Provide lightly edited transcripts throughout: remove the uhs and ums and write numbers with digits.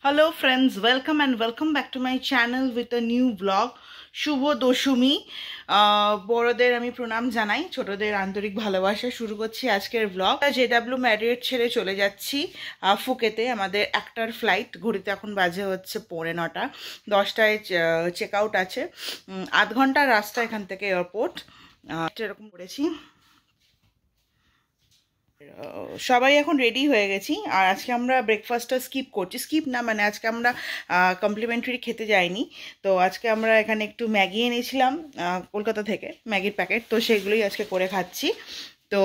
Hello friends, welcome back to my channel with a new vlog. শুভ দশমী। বড়দের আমি প্রণাম জানাই, ছোটদের আন্তরিক ভালোবাসা। শুরু করছি আজকের ব্লগ। JW ম্যারিয়ট ছেড়ে চলে যাচ্ছি ফুকেতে। আমাদের একটার ফ্লাইট, ঘড়িতে এখন বাজে হচ্ছে 9:45, 10টায় চেক আউট আছে। 8 ঘন্টার রাস্তা এখান থেকে এয়ারপোর্ট। এরকম করেছি। সবাই এখন রেডি হয়ে গেছি। আর আজকে আমরা ব্রেকফাস্টটা স্কিপ না, মানে আজকে আমরা কমপ্লিমেন্টারি খেতে যাইনি। তো আজকে আমরা এখানে একটু ম্যাগি এনেছিলাম কলকাতা থেকে, ম্যাগির প্যাকেট। তো সেগুলোই আজকে করে খাচ্ছি। তো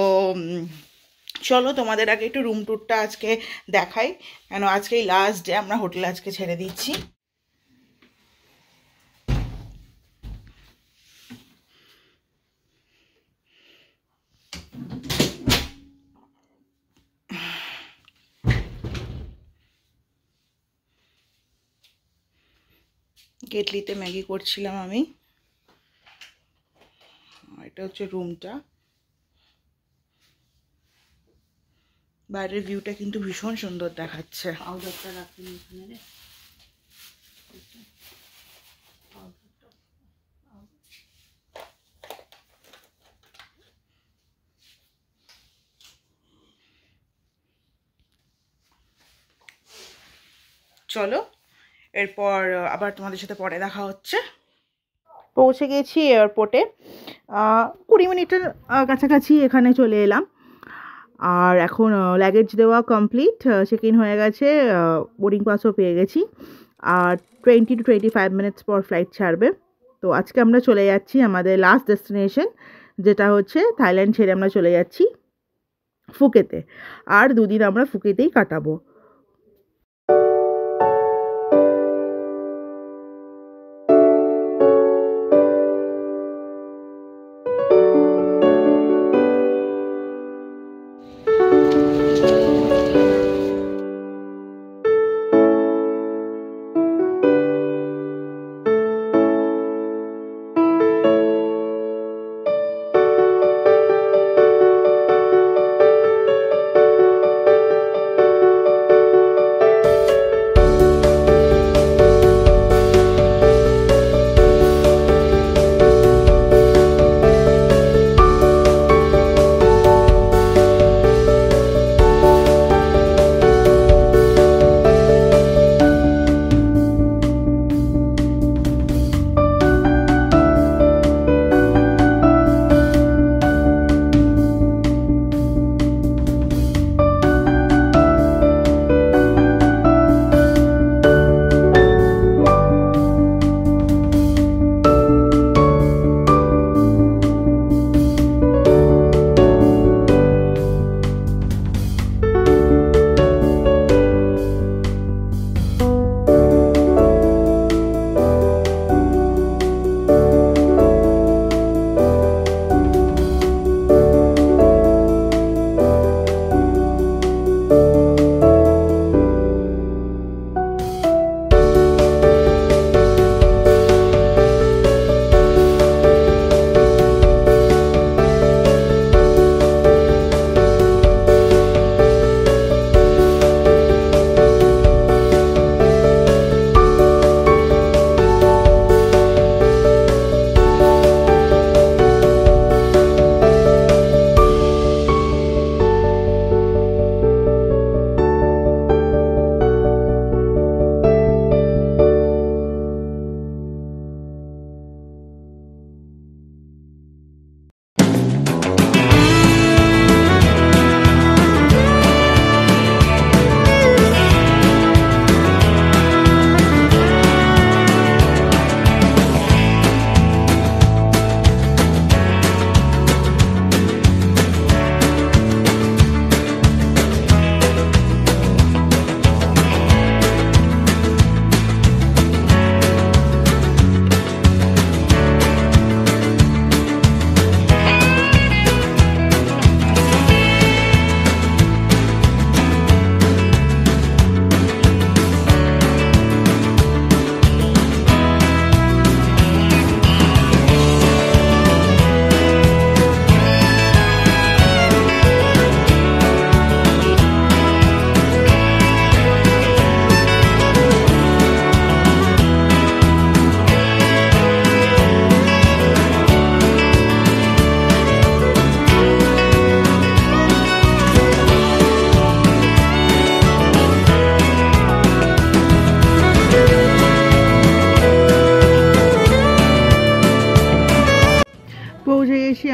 চলো তোমাদের আগে একটু রুম ট্যুরটা আজকে দেখাই, কেন আজকেই লাস্ট ডে, আমরা হোটেলে আজকে ছেড়ে দিচ্ছি। কেটলিতে ম্যাগি করছিলাম আমি। এটা হচ্ছে রুমটা। বাইরের ভিউটা কিন্তু ভীষণ সুন্দর দেখাচ্ছে। পাউডারটা রাখুন এখানে রে। চলো এরপর আবার তোমাদের সাথে পরে দেখা হচ্ছে। পৌঁছে গেছি এয়ারপোর্টে, 20 মিনিটের কাছাকাছি এখানে চলে এলাম। আর এখন লাগেজ দেওয়া কমপ্লিট, চেক ইন হয়ে গেছে, বোর্ডিং পাসও পেয়ে গেছি। আর 20 to 25 মিনিটস পর ফ্লাইট ছাড়বে। তো আজকে আমরা চলে যাচ্ছি আমাদের লাস্ট ডেস্টিনেশন, যেটা হচ্ছে থাইল্যান্ড ছেড়ে আমরা চলে যাচ্ছি ফুকেতে। আর 2 দিন আমরা ফুকেতেই কাটাবো।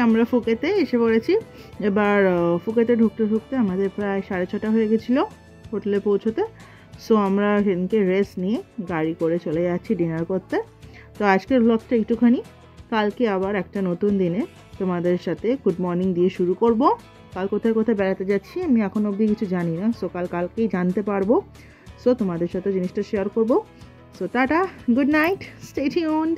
আমরা ফুকেতে এসে পড়েছি। এবার ফুকেতে ঢুকতে ঢুকতে আমাদের প্রায় 6:30 হয়ে গেছিলো হোটেলে পৌঁছোতে। সো আমরা সেদিনকে রেস্ট নিয়ে গাড়ি করে চলে যাচ্ছি ডিনার করতে। তো আজকের ব্লগটা একটুখানি, কালকে আবার একটা নতুন দিনে তোমাদের সাথে গুড মর্নিং দিয়ে শুরু করব। কাল কোথায় কোথায় বেড়াতে যাচ্ছি আমি এখন অবধি কিছু জানি না, সো কালকেই জানতে পারবো। সো তোমাদের সাথে জিনিসটা শেয়ার করব। So tata, good night, stay tuned.